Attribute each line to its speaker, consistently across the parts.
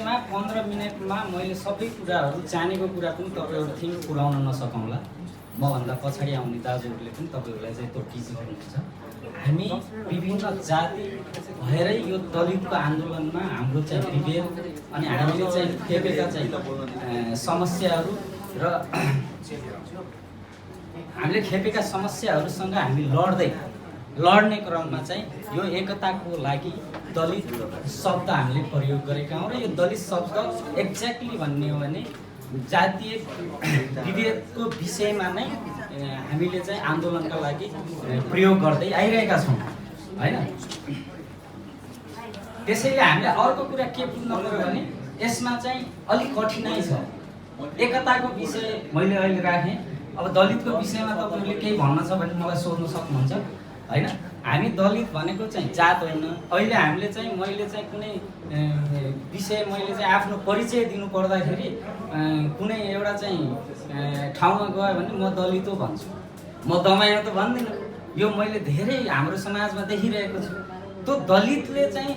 Speaker 1: यसमा 15 मिनेटमा मैले सबै कुराहरू जानेको कुरा पनि तपाईहरुदेखि पुर्याउन नसकौँला। मभन्दा पछाडि आउने दाजुहरूले पनि तपाईहरुलाई चाहिँ त्यो टिचिङ गर्नुहुन्छ। हामी विभिन्न जाति भएरै यो दलितको आन्दोलनमा हाम्रो चाहिँ विभेद अनि हामीले चाहिँ खेपेका चाहिँ समस्याहरू र हामीले खेपेका समस्याहरूसँग हामी लड्ने क्रममा चाहिँ यो एकताको लागि दलित शब्द हामीले प्रयोग गरेका हौँ र यो दलित शब्द एक्ज्याक्टली भन्ने हो भने जातीय विभेदको विषयमा नै हामीले चाहिँ आन्दोलनका लागि प्रयोग गर्दै आइरहेका छौँ हैन। त्यसैले हामीले अर्को कुरा के बुझ्नु पर्यो भने यसमा चाहिँ अलिक कठिनाइ छ। एकताको विषय मैले अहिले राखेँ। अब दलितको विषयमा तपाईहरुले केही भन्न छ भने मलाई सोध्न सक्नुहुन्छ हैन। हामी दलित भनेको चाहिँ जात होइन। अहिले हामीले चाहिँ मैले चाहिँ कुनै विषय मैले चाहिँ आफ्नो परिचय दिनु पर्दाखेरि कुनै एउटा चाहिँ ठाउँमा गयो भने म दलित हो भन्छु, म दमाया त भन्दिनँ। यो मैले धेरै हाम्रो समाजमा देखिरहेको छु। त्यो दलितले चाहिँ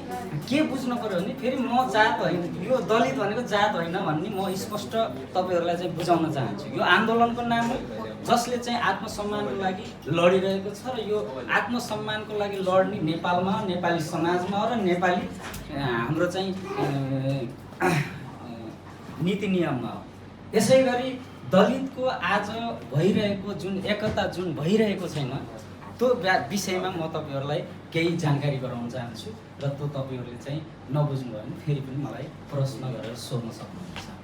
Speaker 1: के बुझ्नु पर्यो भने फेरि म जात होइन, यो दलित भनेको जात होइन भन्ने म स्पष्ट तपाईहरुलाई चाहिँ बुझाउन चाहन्छु। यो आन्दोलनको नाम हो जसले चाहिँ आत्मसम्मानको लागि लडिरहेको छ र यो आत्मसम्मानको लागि लड्ने नेपालमा नेपाली समाजमा र नेपाली हाम्रो चाहिँ नीति नियममा हो। यसैगरी दलितको आज भइरहेको जुन एकता जुन भइरहेको छैन त्यो विषयमा म तपाईहरुलाई केही जानकारी गराउन चाहन्छु र त्यो तपाईहरुले चाहिँ नबुझ्नु भयो भने फेरि पनि मलाई प्रश्न गरेर सोध्न सक्नुहुन्छ।